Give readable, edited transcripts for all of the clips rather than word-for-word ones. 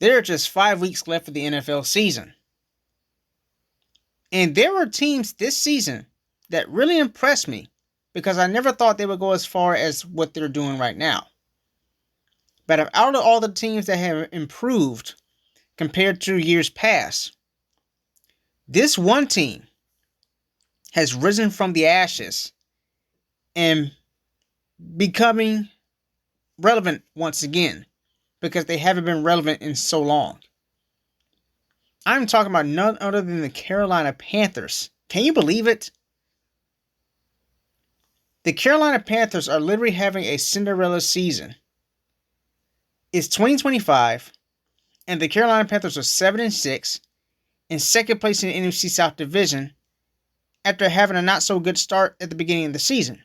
There are just 5 weeks left of the NFL season. And there were teams this season that really impressed me because I never thought they would go as far as what they're doing right now. But out of all the teams that have improved compared to years past, this one team has risen from the ashes and becoming relevant once again because they haven't been relevant in so long. I'm talking about none other than the Carolina Panthers. Can you believe it? The Carolina Panthers are literally having a Cinderella season. It's 2025, and the Carolina Panthers are 7-6 in second place in the NFC South division after having a not so good start at the beginning of the season.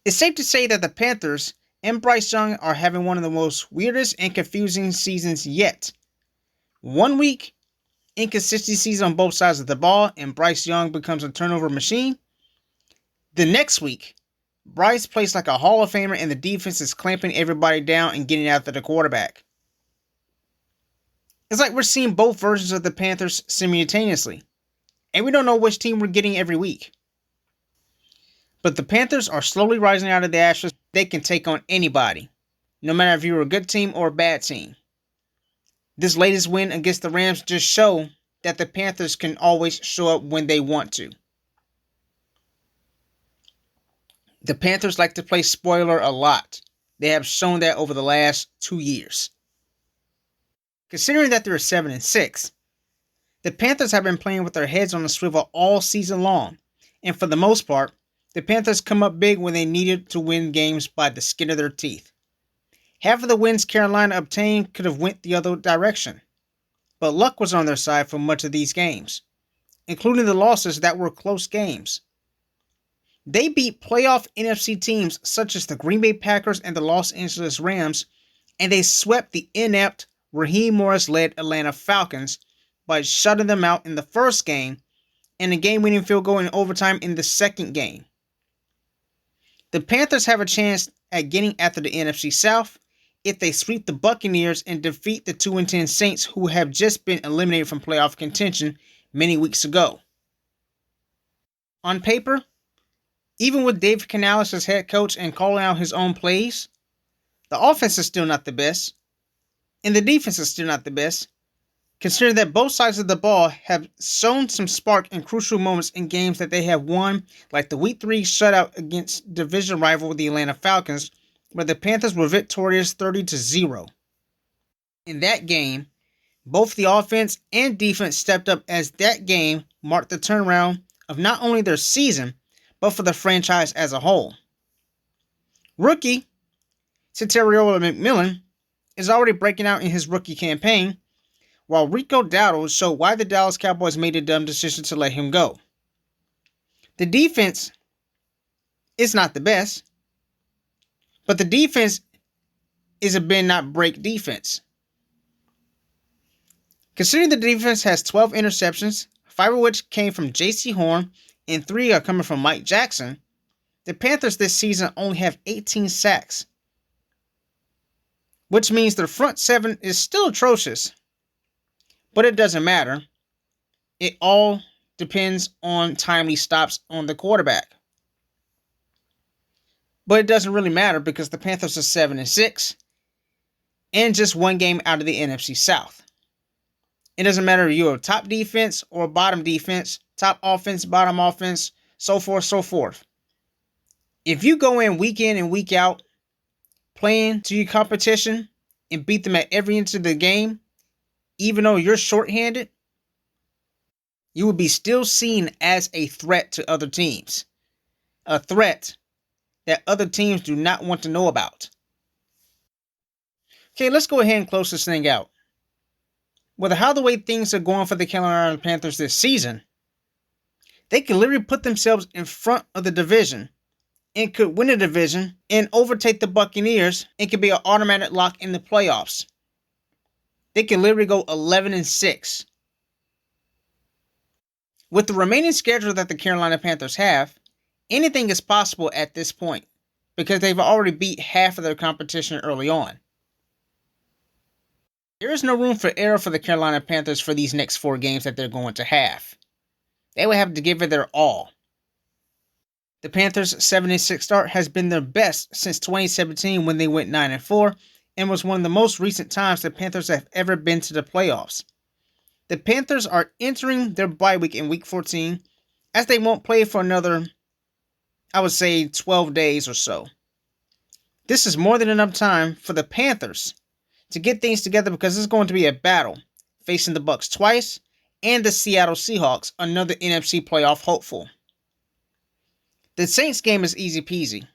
It's safe to say that the Panthers and Bryce Young are having one of the most weirdest and confusing seasons yet. 1 week, inconsistencies on both sides of the ball, and Bryce Young becomes a turnover machine. The next week, Bryce plays like a Hall of Famer and the defense is clamping everybody down and getting after the quarterback. It's like we're seeing both versions of the Panthers simultaneously, and we don't know which team we're getting every week. But the Panthers are slowly rising out of the ashes. They can take on anybody, no matter if you're a good team or a bad team. This latest win against the Rams just show that the Panthers can always show up when they want to. The Panthers like to play spoiler a lot. They have shown that over the last 2 years. Considering that they're 7-6, the Panthers have been playing with their heads on a swivel all season long, and for the most part, the Panthers come up big when they needed to win games by the skin of their teeth. Half of the wins Carolina obtained could have went the other direction, but luck was on their side for much of these games, including the losses that were close games. They beat playoff NFC teams such as the Green Bay Packers and the Los Angeles Rams, and they swept the inept Raheem Morris-led Atlanta Falcons by shutting them out in the first game and a game-winning field goal in overtime in the second game. The Panthers have a chance at getting after the NFC South if they sweep the Buccaneers and defeat the 2-10 Saints, who have just been eliminated from playoff contention many weeks ago. On paper, even with David Canales as head coach and calling out his own plays, the offense is still not the best, and the defense is still not the best, considering that both sides of the ball have shown some spark in crucial moments in games that they have won, like the Week 3 shutout against division rival the Atlanta Falcons, where the Panthers were victorious 30-0. In that game, both the offense and defense stepped up as that game marked the turnaround of not only their season, but for the franchise as a whole. Rookie Cinderella McMillan is already breaking out in his rookie campaign, while Rico Dowdle showed why the Dallas Cowboys made a dumb decision to let him go. The defense is not the best, but the defense is a bend not break defense. Considering the defense has 12 interceptions, 5 of which came from J.C. Horn and 3 are coming from Mike Jackson, the Panthers this season only have 18 sacks, which means their front 7 is still atrocious. But it doesn't matter. It all depends on timely stops on the quarterback. But it doesn't really matter because the Panthers are 7-6 and just 1 game out of the NFC South. It doesn't matter if you're a top defense or a bottom defense, top offense, bottom offense, so forth, so forth. If you go in and week out, playing to your competition and beat them at every inch of the game, even though you're shorthanded, you will be still seen as a threat to other teams. A threat that other teams do not want to know about. Okay, let's go ahead and close this thing out. With how the way things are going for the Carolina Panthers this season, they can literally put themselves in front of the division and could win the division and overtake the Buccaneers and could be an automatic lock in the playoffs. They can literally go 11-6. With the remaining schedule that the Carolina Panthers have, anything is possible at this point because they've already beat half of their competition early on. There is no room for error for the Carolina Panthers for these next 4 games that they're going to have. They will have to give it their all. The Panthers' 7-6 start has been their best since 2017 when they went 9-4 and was one of the most recent times the Panthers have ever been to the playoffs. The Panthers are entering their bye week in Week 14 as they won't play for another, I would say, 12 days or so. This is more than enough time for the Panthers to get things together because it's going to be a battle facing the Bucs twice and the Seattle Seahawks, another NFC playoff hopeful. The Saints game is easy peasy,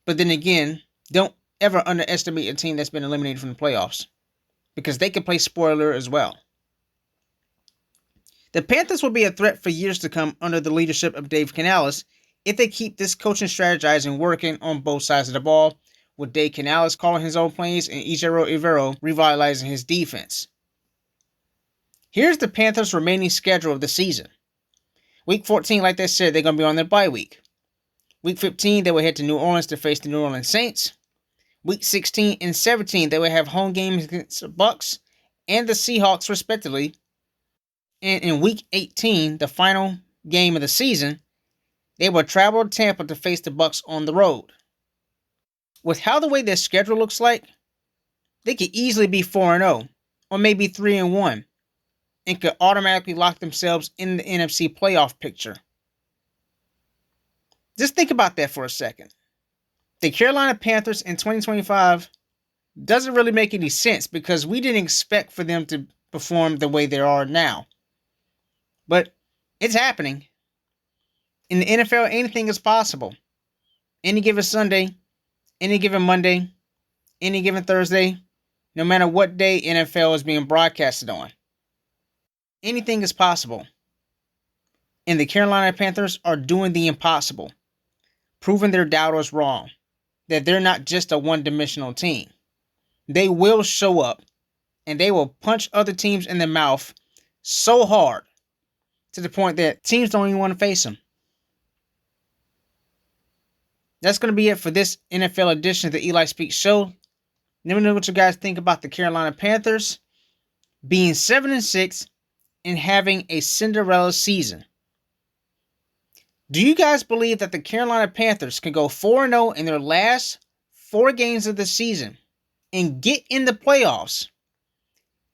but then again, don't ever underestimate a team that's been eliminated from the playoffs because they can play spoiler as well. The Panthers will be a threat for years to come under the leadership of Dave Canales if they keep this coaching strategizing working on both sides of the ball, with Dave Canales calling his own plays and Ejiro Evero revitalizing his defense. Here's the Panthers' remaining schedule of the season. Week 14, like I said, they're going to be on their bye week. Week 15, they will head to New Orleans to face the New Orleans Saints. Week 16 and 17, they will have home games against the Bucs and the Seahawks, respectively. And in Week 18, the final game of the season, they will travel to Tampa to face the Bucs on the road. With how the way their schedule looks like, they could easily be 4-0 or maybe 3-1 and could automatically lock themselves in the NFC playoff picture. Just think about that for a second. The Carolina Panthers in 2025 doesn't really make any sense because we didn't expect for them to perform the way they are now. But it's happening. In the NFL, anything is possible. Any given Sunday, any given Monday, any given Thursday, no matter what day NFL is being broadcasted on. Anything is possible. And the Carolina Panthers are doing the impossible, proving their doubters wrong, that they're not just a one-dimensional team. They will show up, and they will punch other teams in the mouth so hard to the point that teams don't even want to face them. That's going to be it for this NFL edition of the Eli Speaks Show. Let me know what you guys think about the Carolina Panthers being 7-6 and having a Cinderella season. Do you guys believe that the Carolina Panthers can go 4-0 in their last 4 games of the season and get in the playoffs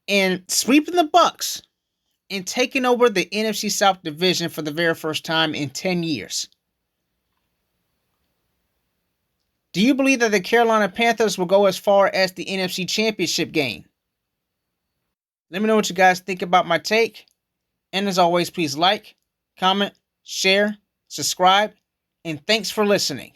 and sweeping the Bucs and taking over the NFC South division for the very first time in 10 years? Do you believe that the Carolina Panthers will go as far as the NFC Championship game? Let me know what you guys think about my take. And as always, please like, comment, share, subscribe, and thanks for listening.